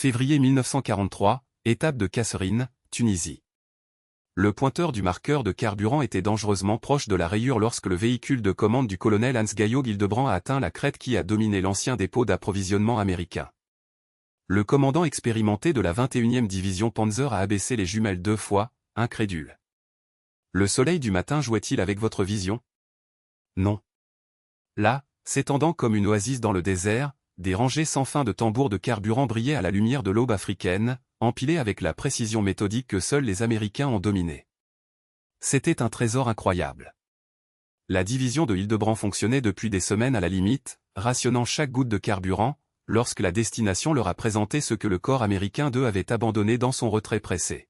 Février 1943, étape de Kasserine, Tunisie. Le pointeur du marqueur de carburant était dangereusement proche de la rayure lorsque le véhicule de commande du colonel Hans-Gaillot Hildebrand a atteint la crête qui a dominé l'ancien dépôt d'approvisionnement américain. Le commandant expérimenté de la 21e division Panzer a abaissé les jumelles 2 fois, incrédule. Le soleil du matin jouait-il avec votre vision? Non. Là, s'étendant comme une oasis dans le désert, des rangées sans fin de tambours de carburant brillaient à la lumière de l'aube africaine, empilés avec la précision méthodique que seuls les Américains ont dominée. C'était un trésor incroyable. La division de Hildebrand fonctionnait depuis des semaines à la limite, rationnant chaque goutte de carburant, lorsque la destination leur a présenté ce que le corps américain d'eux avait abandonné dans son retrait pressé.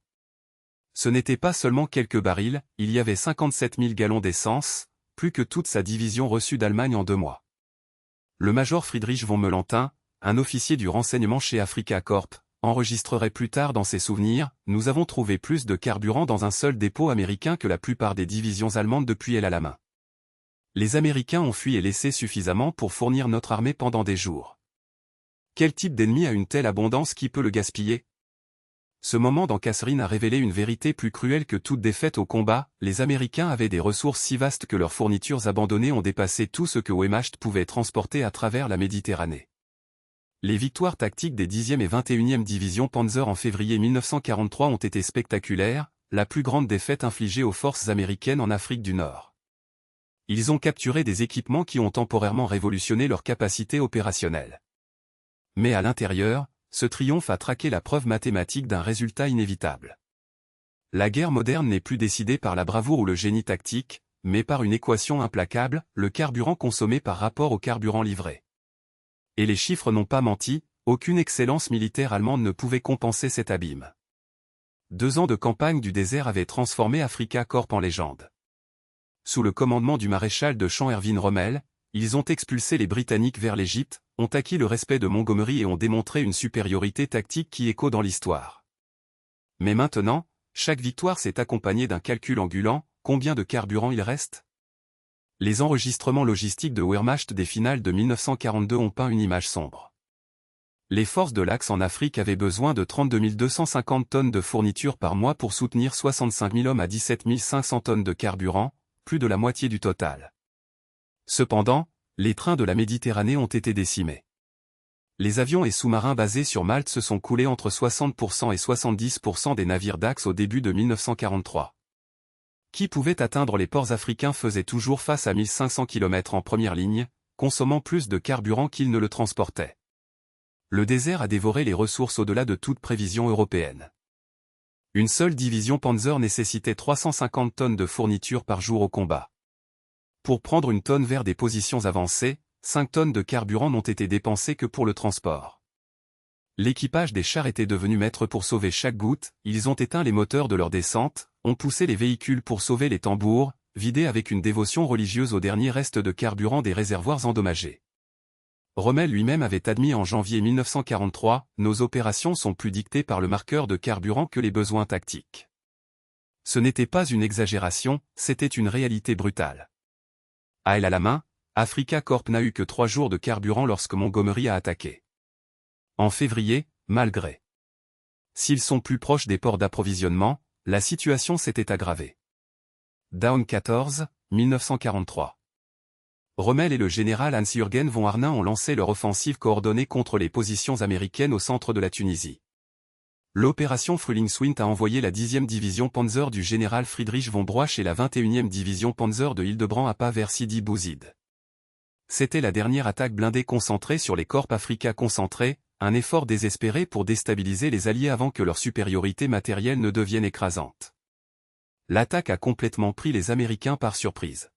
Ce n'était pas seulement quelques barils, il y avait 57 000 gallons d'essence, plus que toute sa division reçue d'Allemagne en 2 mois. Le major Friedrich von Melantin, un officier du renseignement chez Afrika Korps, enregistrerait plus tard dans ses souvenirs, « Nous avons trouvé plus de carburant dans un seul dépôt américain que la plupart des divisions allemandes depuis elle à la main. Les Américains ont fui et laissé suffisamment pour fournir notre armée pendant des jours. Quel type d'ennemi a une telle abondance qui peut le gaspiller ?» Ce moment dans Kasserine a révélé une vérité plus cruelle que toute défaite au combat, les Américains avaient des ressources si vastes que leurs fournitures abandonnées ont dépassé tout ce que Wehrmacht pouvait transporter à travers la Méditerranée. Les victoires tactiques des 10e et 21e divisions Panzer en février 1943 ont été spectaculaires, la plus grande défaite infligée aux forces américaines en Afrique du Nord. Ils ont capturé des équipements qui ont temporairement révolutionné leur capacité opérationnelle. Mais à l'intérieur, ce triomphe a traqué la preuve mathématique d'un résultat inévitable. La guerre moderne n'est plus décidée par la bravoure ou le génie tactique, mais par une équation implacable, le carburant consommé par rapport au carburant livré. Et les chiffres n'ont pas menti, aucune excellence militaire allemande ne pouvait compenser cet abîme. 2 ans de campagne du désert avaient transformé Afrika Korps en légende. Sous le commandement du maréchal de champ Erwin Rommel, ils ont expulsé les Britanniques vers l'Égypte, ont acquis le respect de Montgomery et ont démontré une supériorité tactique qui écho dans l'histoire. Mais maintenant, chaque victoire s'est accompagnée d'un calcul angulant, combien de carburant il reste? Les enregistrements logistiques de Wehrmacht des finales de 1942 ont peint une image sombre. Les forces de l'Axe en Afrique avaient besoin de 32 250 tonnes de fournitures par mois pour soutenir 65 000 hommes à 17 500 tonnes de carburant, plus de la moitié du total. Cependant, les trains de la Méditerranée ont été décimés. Les avions et sous-marins basés sur Malte se sont coulés entre 60% et 70% des navires d'Axe au début de 1943. Qui pouvait atteindre les ports africains faisait toujours face à 1500 km en première ligne, consommant plus de carburant qu'ils ne le transportaient. Le désert a dévoré les ressources au-delà de toute prévision européenne. Une seule division Panzer nécessitait 350 tonnes de fournitures par jour au combat. Pour prendre une tonne vers des positions avancées, 5 tonnes de carburant n'ont été dépensées que pour le transport. L'équipage des chars était devenu maître pour sauver chaque goutte, ils ont éteint les moteurs de leur descente, ont poussé les véhicules pour sauver les tambours, vidé avec une dévotion religieuse aux derniers restes de carburant des réservoirs endommagés. Rommel lui-même avait admis en janvier 1943, « Nos opérations sont plus dictées par le marqueur de carburant que les besoins tactiques. » Ce n'était pas une exagération, c'était une réalité brutale. À elle à la main, Afrika Korps n'a eu que 3 jours de carburant lorsque Montgomery a attaqué. En février, malgré. S'ils sont plus proches des ports d'approvisionnement, la situation s'était aggravée. Down 14, 1943. Rommel et le général Hans-Jürgen von Arnim ont lancé leur offensive coordonnée contre les positions américaines au centre de la Tunisie. L'opération Frühlingswind a envoyé la 10e division Panzer du général Friedrich von Broich et la 21e division Panzer de Hildebrand à pas vers Sidi Bouzid. C'était la dernière attaque blindée concentrée sur les corps Afrika concentrés, un effort désespéré pour déstabiliser les Alliés avant que leur supériorité matérielle ne devienne écrasante. L'attaque a complètement pris les Américains par surprise.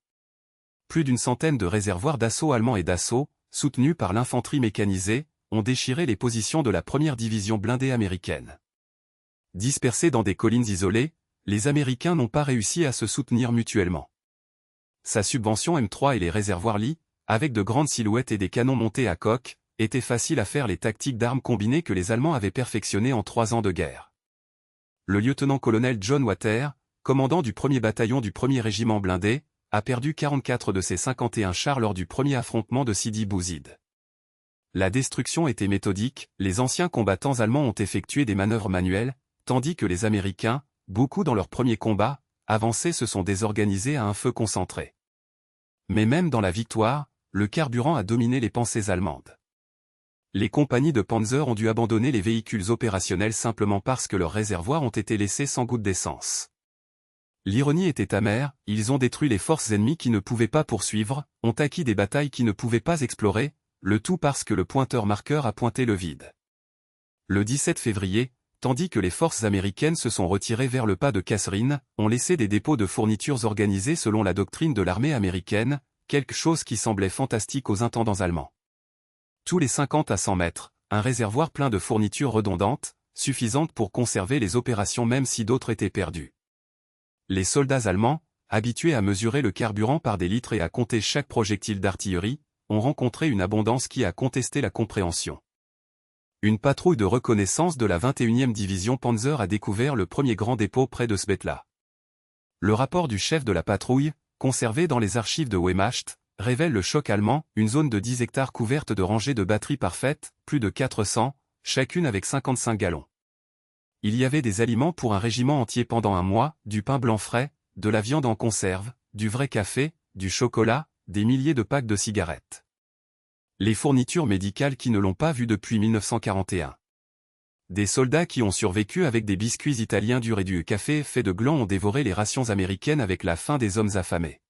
Plus d'une centaine de réservoirs d'assaut allemands et d'assaut, soutenus par l'infanterie mécanisée, ont déchiré les positions de la première division blindée américaine. Dispersés dans des collines isolées, les Américains n'ont pas réussi à se soutenir mutuellement. Sa subvention M3 et les réservoirs Lee, avec de grandes silhouettes et des canons montés à coque, étaient faciles à faire les tactiques d'armes combinées que les Allemands avaient perfectionnées en 3 ans de guerre. Le lieutenant-colonel John Water, commandant du 1er bataillon du 1er régiment blindé, a perdu 44 de ses 51 chars lors du premier affrontement de Sidi Bouzid. La destruction était méthodique, les anciens combattants allemands ont effectué des manœuvres manuelles, tandis que les Américains, beaucoup dans leur premier combat, avancés se sont désorganisés à un feu concentré. Mais même dans la victoire, le carburant a dominé les pensées allemandes. Les compagnies de Panzer ont dû abandonner les véhicules opérationnels simplement parce que leurs réservoirs ont été laissés sans goutte d'essence. L'ironie était amère, ils ont détruit les forces ennemies qui ne pouvaient pas poursuivre, ont acquis des batailles qui ne pouvaient pas explorer, le tout parce que le pointeur-marqueur a pointé le vide. Le 17 février, tandis que les forces américaines se sont retirées vers le pas de Kasserine, ont laissé des dépôts de fournitures organisés selon la doctrine de l'armée américaine, quelque chose qui semblait fantastique aux intendants allemands. Tous les 50 à 100 mètres, un réservoir plein de fournitures redondantes, suffisantes pour conserver les opérations même si d'autres étaient perdues. Les soldats allemands, habitués à mesurer le carburant par des litres et à compter chaque projectile d'artillerie, ont rencontré une abondance qui a contesté la compréhension. Une patrouille de reconnaissance de la 21e division Panzer a découvert le premier grand dépôt près de Svetla. Le rapport du chef de la patrouille, conservé dans les archives de Wehrmacht, révèle le choc allemand, une zone de 10 hectares couverte de rangées de batteries parfaites, plus de 400, chacune avec 55 gallons. Il y avait des aliments pour un régiment entier pendant un mois, du pain blanc frais, de la viande en conserve, du vrai café, du chocolat, des milliers de packs de cigarettes. Les fournitures médicales qui ne l'ont pas vu depuis 1941. Des soldats qui ont survécu avec des biscuits italiens durs et du café fait de gland ont dévoré les rations américaines avec la faim des hommes affamés.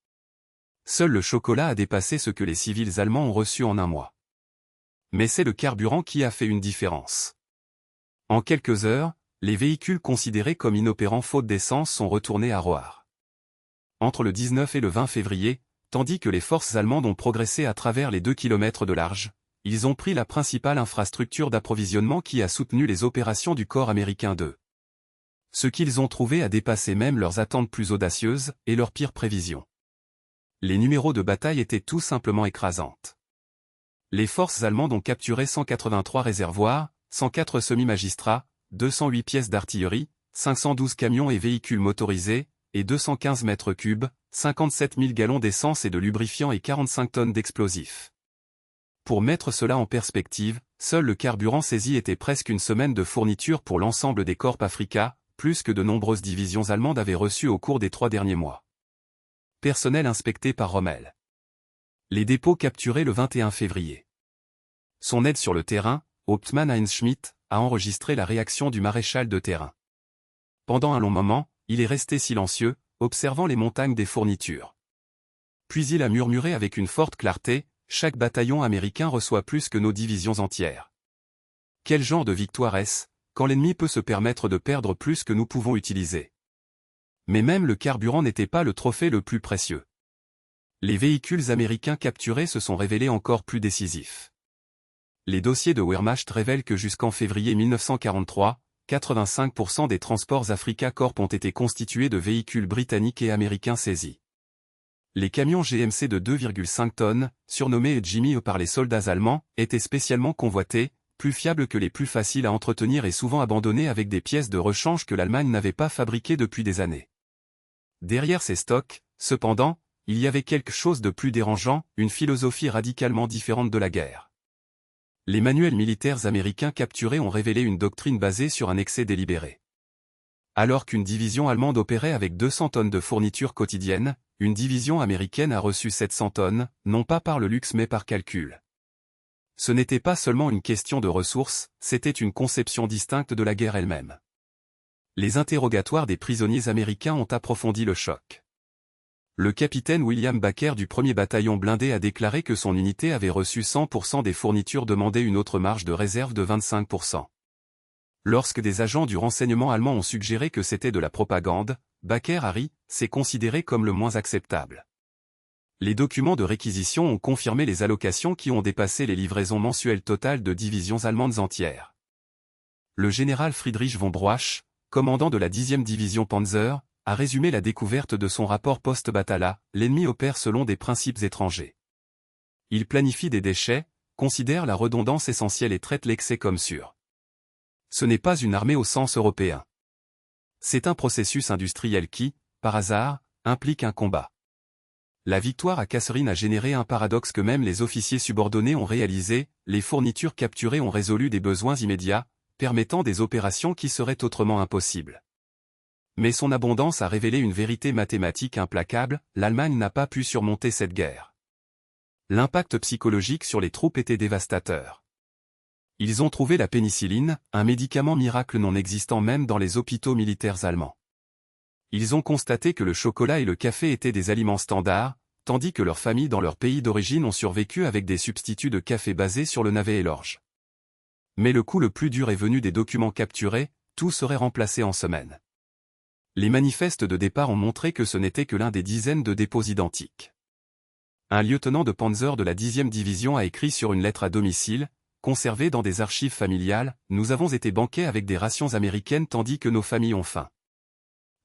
Seul le chocolat a dépassé ce que les civils allemands ont reçu en un mois. Mais c'est le carburant qui a fait une différence. En quelques heures, les véhicules considérés comme inopérants faute d'essence sont retournés à Rohr. Entre le 19 et le 20 février, tandis que les forces allemandes ont progressé à travers les 2 km de large, ils ont pris la principale infrastructure d'approvisionnement qui a soutenu les opérations du corps américain 2. Ce qu'ils ont trouvé a dépassé même leurs attentes plus audacieuses et leurs pires prévisions. Les numéros de bataille étaient tout simplement écrasantes. Les forces allemandes ont capturé 183 réservoirs, 104 semi-magistrats, 208 pièces d'artillerie, 512 camions et véhicules motorisés, et 215 mètres cubes, 57 000 gallons d'essence et de lubrifiant et 45 tonnes d'explosifs. Pour mettre cela en perspective, seul le carburant saisi était presque une semaine de fourniture pour l'ensemble des corps Africa, plus que de nombreuses divisions allemandes avaient reçu au cours des 3 derniers mois. Personnel inspecté par Rommel. Les dépôts capturés le 21 février. Son aide sur le terrain, Hauptmann Heinz Schmidt, a enregistré la réaction du maréchal de terrain. Pendant un long moment, il est resté silencieux, observant les montagnes des fournitures. Puis il a murmuré avec une forte clarté, « Chaque bataillon américain reçoit plus que nos divisions entières. Quel genre de victoire est-ce, quand l'ennemi peut se permettre de perdre plus que nous pouvons utiliser ?» Mais même le carburant n'était pas le trophée le plus précieux. Les véhicules américains capturés se sont révélés encore plus décisifs. Les dossiers de Wehrmacht révèlent que jusqu'en février 1943, 85% des transports Africa Corp ont été constitués de véhicules britanniques et américains saisis. Les camions GMC de 2,5 tonnes, surnommés Jimmy par les soldats allemands, étaient spécialement convoités, plus fiables que les plus faciles à entretenir et souvent abandonnés avec des pièces de rechange que l'Allemagne n'avait pas fabriquées depuis des années. Derrière ces stocks, cependant, il y avait quelque chose de plus dérangeant, une philosophie radicalement différente de la guerre. Les manuels militaires américains capturés ont révélé une doctrine basée sur un excès délibéré. Alors qu'une division allemande opérait avec 200 tonnes de fournitures quotidiennes, une division américaine a reçu 700 tonnes, non pas par le luxe mais par calcul. Ce n'était pas seulement une question de ressources, c'était une conception distincte de la guerre elle-même. Les interrogatoires des prisonniers américains ont approfondi le choc. Le capitaine William Baker du 1er bataillon blindé a déclaré que son unité avait reçu 100% des fournitures demandées, une autre marge de réserve de 25%. Lorsque des agents du renseignement allemand ont suggéré que c'était de la propagande, Baker a ri, c'est considéré comme le moins acceptable. Les documents de réquisition ont confirmé les allocations qui ont dépassé les livraisons mensuelles totales de divisions allemandes entières. Le général Friedrich von Broach, commandant de la 10e division Panzer, a résumé la découverte de son rapport post-Batala, l'ennemi opère selon des principes étrangers. Il planifie des déchets, considère la redondance essentielle et traite l'excès comme sûr. Ce n'est pas une armée au sens européen. C'est un processus industriel qui, par hasard, implique un combat. La victoire à Kasserine a généré un paradoxe que même les officiers subordonnés ont réalisé, les fournitures capturées ont résolu des besoins immédiats, permettant des opérations qui seraient autrement impossibles. Mais son abondance a révélé une vérité mathématique implacable, l'Allemagne n'a pas pu surmonter cette guerre. L'impact psychologique sur les troupes était dévastateur. Ils ont trouvé la pénicilline, un médicament miracle non existant même dans les hôpitaux militaires allemands. Ils ont constaté que le chocolat et le café étaient des aliments standards, tandis que leurs familles dans leur pays d'origine ont survécu avec des substituts de café basés sur le navet et l'orge. Mais le coup le plus dur est venu des documents capturés, tout serait remplacé en semaines. Les manifestes de départ ont montré que ce n'était que l'un des dizaines de dépôts identiques. Un lieutenant de Panzer de la 10e division a écrit sur une lettre à domicile, conservée dans des archives familiales, « Nous avons été banqués avec des rations américaines tandis que nos familles ont faim.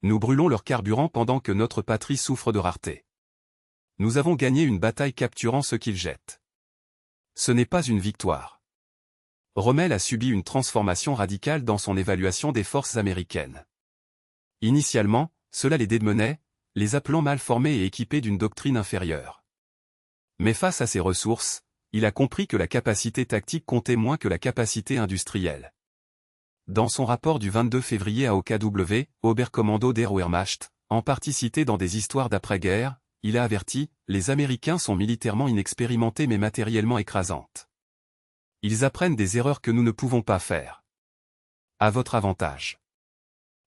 Nous brûlons leur carburant pendant que notre patrie souffre de rareté. Nous avons gagné une bataille capturant ce qu'ils jettent. Ce n'est pas une victoire. » Rommel a subi une transformation radicale dans son évaluation des forces américaines. Initialement, cela les démenait, les appelant mal formés et équipés d'une doctrine inférieure. Mais face à ces ressources, il a compris que la capacité tactique comptait moins que la capacité industrielle. Dans son rapport du 22 février à OKW, Oberkommando der Wehrmacht, en partie cité dans des histoires d'après-guerre, il a averti, « Les Américains sont militairement inexpérimentés mais matériellement écrasantes. Ils apprennent des erreurs que nous ne pouvons pas faire. À votre avantage.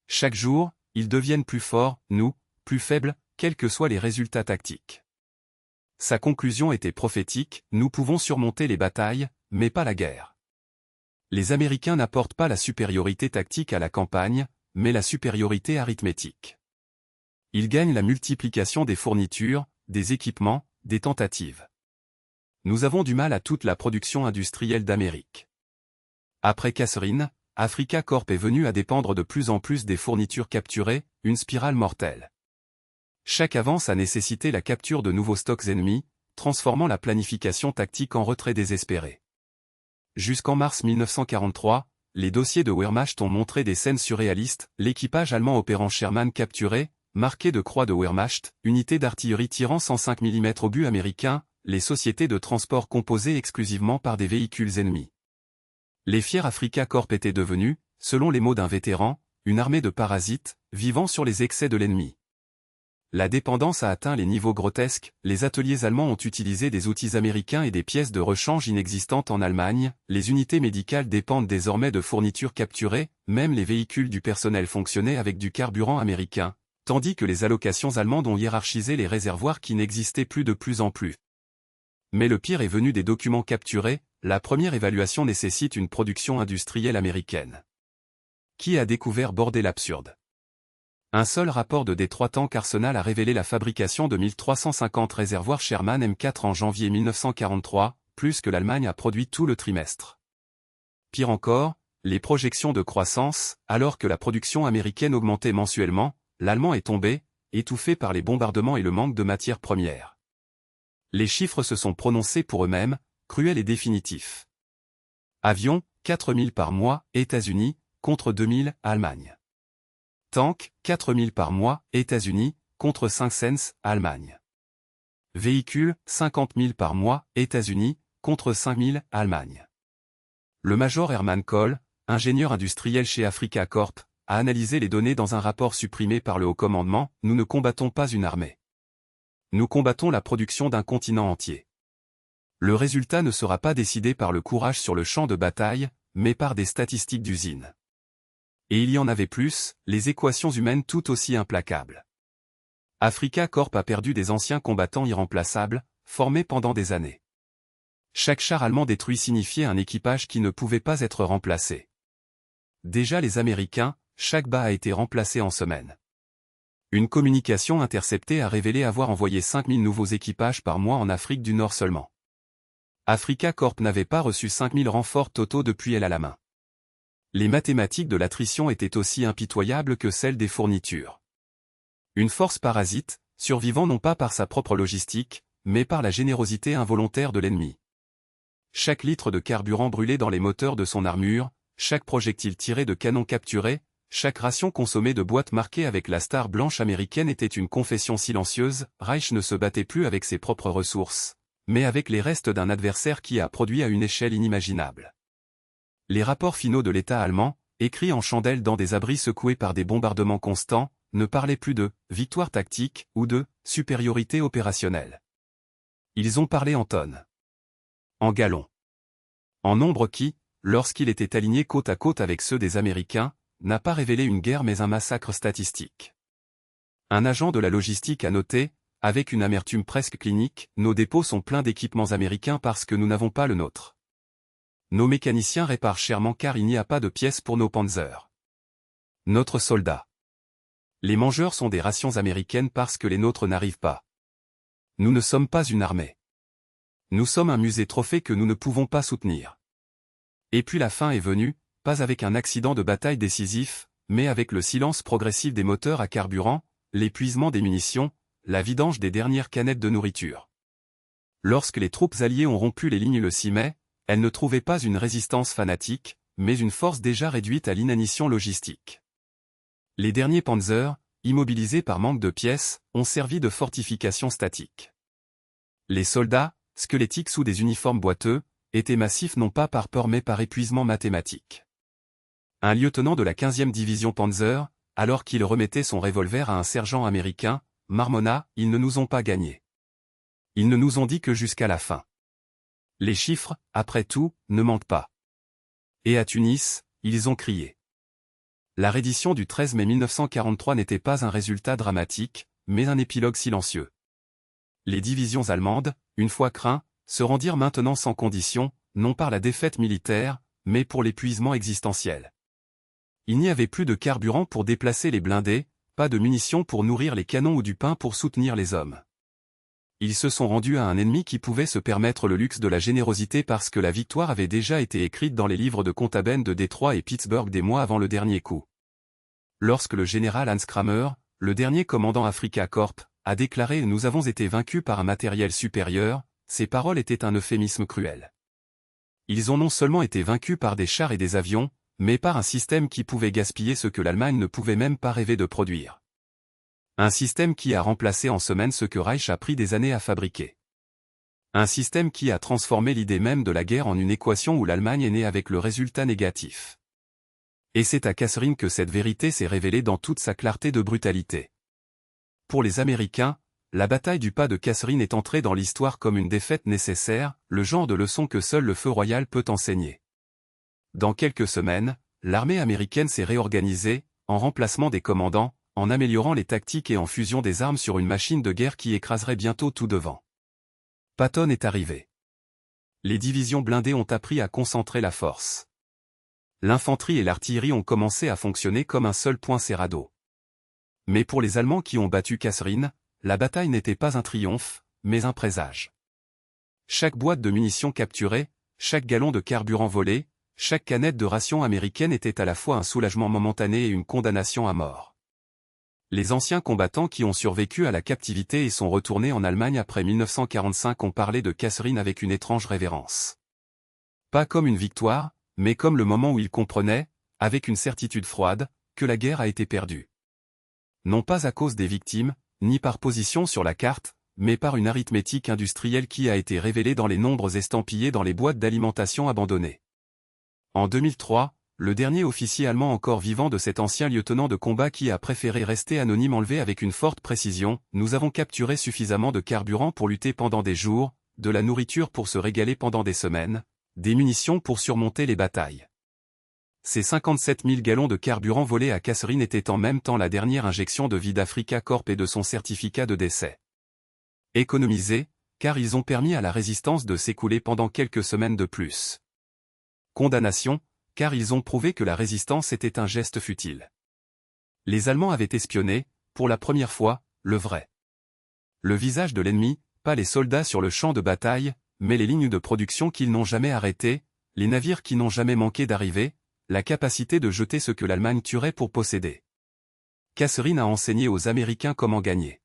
Chaque jour, ils deviennent plus forts, nous, plus faibles, quels que soient les résultats tactiques. » Sa conclusion était prophétique, nous pouvons surmonter les batailles, mais pas la guerre. Les Américains n'apportent pas la supériorité tactique à la campagne, mais la supériorité arithmétique. Ils gagnent la multiplication des fournitures, des équipements, des tentatives. Nous avons du mal à toute la production industrielle d'Amérique. Après Kasserine, Afrika Korp est venu à dépendre de plus en plus des fournitures capturées, une spirale mortelle. Chaque avance a nécessité la capture de nouveaux stocks ennemis, transformant la planification tactique en retrait désespéré. Jusqu'en mars 1943, les dossiers de Wehrmacht ont montré des scènes surréalistes, l'équipage allemand opérant Sherman capturé, marqué de croix de Wehrmacht, unités d'artillerie tirant 105 mm obus américains, les sociétés de transport composées exclusivement par des véhicules ennemis. Les fiers Afrika Korp étaient devenus, selon les mots d'un vétéran, une armée de parasites, vivant sur les excès de l'ennemi. La dépendance a atteint les niveaux grotesques, les ateliers allemands ont utilisé des outils américains et des pièces de rechange inexistantes en Allemagne, les unités médicales dépendent désormais de fournitures capturées, même les véhicules du personnel fonctionnaient avec du carburant américain, tandis que les allocations allemandes ont hiérarchisé les réservoirs qui n'existaient plus de plus en plus. Mais le pire est venu des documents capturés, la première évaluation nécessite une production industrielle américaine. Qui a découvert border l'absurde? Un seul rapport de Detroit Tank Arsenal a révélé la fabrication de 1350 réservoirs Sherman M4 en janvier 1943, plus que l'Allemagne a produit tout le trimestre. Pire encore, les projections de croissance, alors que la production américaine augmentait mensuellement, l'Allemand est tombé, étouffé par les bombardements et le manque de matières premières. Les chiffres se sont prononcés pour eux-mêmes, cruels et définitifs. Avions, 4000 par mois, États-Unis, contre 2000, Allemagne. Tank, 4000 par mois, États-Unis, contre 5 cents, Allemagne. Véhicules, 50 000 par mois, États-Unis, contre 5000, Allemagne. Le major Hermann Kohl, ingénieur industriel chez Afrika Korp, a analysé les données dans un rapport supprimé par le haut commandement, nous ne combattons pas une armée. Nous combattons la production d'un continent entier. Le résultat ne sera pas décidé par le courage sur le champ de bataille, mais par des statistiques d'usine. Et il y en avait plus, les équations humaines tout aussi implacables. Afrika Korp a perdu des anciens combattants irremplaçables, formés pendant des années. Chaque char allemand détruit signifiait un équipage qui ne pouvait pas être remplacé. Déjà les Américains, chaque bas a été remplacé en semaine. Une communication interceptée a révélé avoir envoyé 5000 nouveaux équipages par mois en Afrique du Nord seulement. Afrika Korp n'avait pas reçu 5000 renforts totaux depuis elle à la main. Les mathématiques de l'attrition étaient aussi impitoyables que celles des fournitures. Une force parasite, survivant non pas par sa propre logistique, mais par la générosité involontaire de l'ennemi. Chaque litre de carburant brûlé dans les moteurs de son armure, chaque projectile tiré de canons capturés, Chaque ration consommée de boîtes marquées avec la star blanche américaine était une confession silencieuse. Reich ne se battait plus avec ses propres ressources, mais avec les restes d'un adversaire qui a produit à une échelle inimaginable. Les rapports finaux de l'État allemand, écrits en chandelle dans des abris secoués par des bombardements constants, ne parlaient plus de « victoire tactique » ou de « supériorité opérationnelle ». Ils ont parlé en tonnes. En gallons. En nombre qui, lorsqu'il était aligné côte à côte avec ceux des Américains, n'a pas révélé une guerre mais un massacre statistique. Un agent de la logistique a noté, avec une amertume presque clinique, « Nos dépôts sont pleins d'équipements américains parce que nous n'avons pas le nôtre. Nos mécaniciens réparent chèrement car il n'y a pas de pièces pour nos Panzers. Notre soldat. Les mangeurs sont des rations américaines parce que les nôtres n'arrivent pas. Nous ne sommes pas une armée. Nous sommes un musée trophée que nous ne pouvons pas soutenir. » Et puis la fin est venue, pas avec un accident de bataille décisif, mais avec le silence progressif des moteurs à carburant, l'épuisement des munitions, la vidange des dernières canettes de nourriture. Lorsque les troupes alliées ont rompu les lignes le 6 mai, elles ne trouvaient pas une résistance fanatique, mais une force déjà réduite à l'inanition logistique. Les derniers Panzers, immobilisés par manque de pièces, ont servi de fortification statique. Les soldats, squelettiques sous des uniformes boiteux, étaient massifs non pas par peur mais par épuisement mathématique. Un lieutenant de la 15e division Panzer, alors qu'il remettait son revolver à un sergent américain, marmonna « Ils ne nous ont pas gagnés. Ils ne nous ont dit que jusqu'à la fin. Les chiffres, après tout, ne mentent pas. » Et à Tunis, ils ont crié. La reddition du 13 mai 1943 n'était pas un résultat dramatique, mais un épilogue silencieux. Les divisions allemandes, une fois craintes, se rendirent maintenant sans condition, non par la défaite militaire, mais pour l'épuisement existentiel. Il n'y avait plus de carburant pour déplacer les blindés, pas de munitions pour nourrir les canons ou du pain pour soutenir les hommes. Ils se sont rendus à un ennemi qui pouvait se permettre le luxe de la générosité parce que la victoire avait déjà été écrite dans les livres de Contaben de Détroit et Pittsburgh des mois avant le dernier coup. Lorsque le général Hans Kramer, le dernier commandant Afrika Korps, a déclaré « Nous avons été vaincus par un matériel supérieur », ces paroles étaient un euphémisme cruel. Ils ont non seulement été vaincus par des chars et des avions, mais par un système qui pouvait gaspiller ce que l'Allemagne ne pouvait même pas rêver de produire. Un système qui a remplacé en semaines ce que Reich a pris des années à fabriquer. Un système qui a transformé l'idée même de la guerre en une équation où l'Allemagne est née avec le résultat négatif. Et c'est à Kasserine que cette vérité s'est révélée dans toute sa clarté de brutalité. Pour les Américains, la bataille du pas de Kasserine est entrée dans l'histoire comme une défaite nécessaire, le genre de leçon que seul le feu royal peut enseigner. Dans quelques semaines, l'armée américaine s'est réorganisée, en remplacement des commandants, en améliorant les tactiques et en fusion des armes sur une machine de guerre qui écraserait bientôt tout devant. Patton est arrivé. Les divisions blindées ont appris à concentrer la force. L'infanterie et l'artillerie ont commencé à fonctionner comme un seul point serrado. Mais pour les Allemands qui ont battu Kasserine, la bataille n'était pas un triomphe, mais un présage. Chaque boîte de munitions capturée, chaque gallon de carburant volé, chaque canette de ration américaine était à la fois un soulagement momentané et une condamnation à mort. Les anciens combattants qui ont survécu à la captivité et sont retournés en Allemagne après 1945 ont parlé de Kasserine avec une étrange révérence. Pas comme une victoire, mais comme le moment où ils comprenaient, avec une certitude froide, que la guerre a été perdue. Non pas à cause des victimes, ni par position sur la carte, mais par une arithmétique industrielle qui a été révélée dans les nombres estampillés dans les boîtes d'alimentation abandonnées. En 2003, le dernier officier allemand encore vivant de cet ancien lieutenant de combat qui a préféré rester anonyme enlevé avec une forte précision « Nous avons capturé suffisamment de carburant pour lutter pendant des jours, de la nourriture pour se régaler pendant des semaines, des munitions pour surmonter les batailles. » Ces 57 000 gallons de carburant volés à Kasserine étaient en même temps la dernière injection de vie d'Africa Korps et de son certificat de décès. Économisés, car ils ont permis à la résistance de s'écouler pendant quelques semaines de plus. Condamnation, car ils ont prouvé que la résistance était un geste futile. Les Allemands avaient espionné, pour la première fois, le vrai. Le visage de l'ennemi, pas les soldats sur le champ de bataille, mais les lignes de production qu'ils n'ont jamais arrêtées, les navires qui n'ont jamais manqué d'arriver, la capacité de jeter ce que l'Allemagne tuerait pour posséder. Kasserine a enseigné aux Américains comment gagner.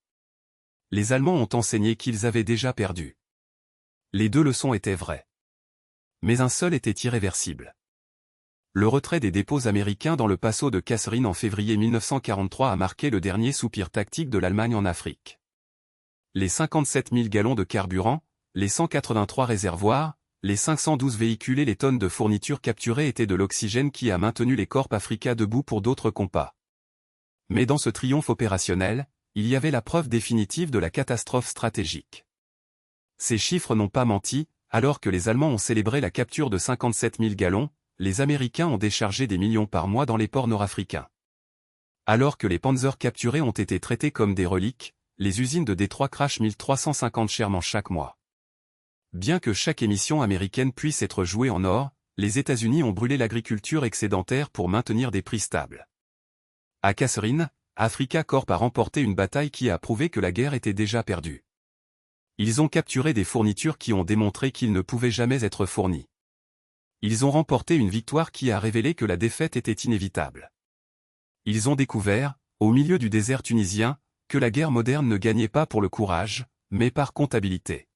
Les Allemands ont enseigné qu'ils avaient déjà perdu. Les deux leçons étaient vraies. Mais un seul était irréversible. le retrait des dépôts américains dans le Passo de Kasserine en février 1943 a marqué le dernier soupir tactique de l'Allemagne en Afrique. Les 57 000 gallons de carburant, les 183 réservoirs, les 512 véhicules et les tonnes de fournitures capturées étaient de l'oxygène qui a maintenu les Corps Africa debout pour d'autres combats. Mais dans ce triomphe opérationnel, il y avait la preuve définitive de la catastrophe stratégique. Ces chiffres n'ont pas menti, alors que les Allemands ont célébré la capture de 57 000 gallons, les Américains ont déchargé des millions par mois dans les ports nord-africains. Alors que les Panzers capturés ont été traités comme des reliques, les usines de Détroit crachent 1350 Sherman chaque mois. Bien que chaque émission américaine puisse être jouée en or, les États-Unis ont brûlé l'agriculture excédentaire pour maintenir des prix stables. À Kasserine, Africa Corp a remporté une bataille qui a prouvé que la guerre était déjà perdue. Ils ont capturé des fournitures qui ont démontré qu'ils ne pouvaient jamais être fournis. Ils ont remporté une victoire qui a révélé que la défaite était inévitable. Ils ont découvert, au milieu du désert tunisien, que la guerre moderne ne gagnait pas pour le courage, mais par comptabilité.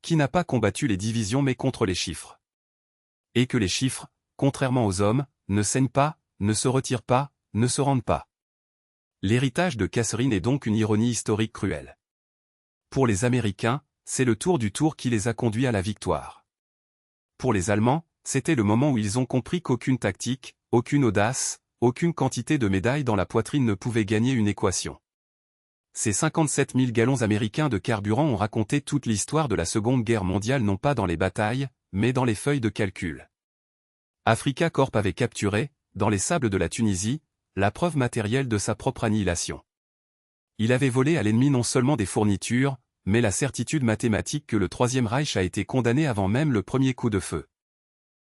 Qui n'a pas combattu les divisions mais contre les chiffres. Et que les chiffres, contrairement aux hommes, ne saignent pas, ne se retirent pas, ne se rendent pas. L'héritage de Kasserine est donc une ironie historique cruelle. Pour les Américains, c'est le tour du tour qui les a conduits à la victoire. Pour les Allemands, c'était le moment où ils ont compris qu'aucune tactique, aucune audace, aucune quantité de médailles dans la poitrine ne pouvait gagner une équation. Ces 57 000 gallons américains de carburant ont raconté toute l'histoire de la Seconde Guerre mondiale non pas dans les batailles, mais dans les feuilles de calcul. Africa Corp avait capturé, dans les sables de la Tunisie, la preuve matérielle de sa propre annihilation. Il avait volé à l'ennemi non seulement des fournitures, mais la certitude mathématique que le Troisième Reich a été condamné avant même le premier coup de feu.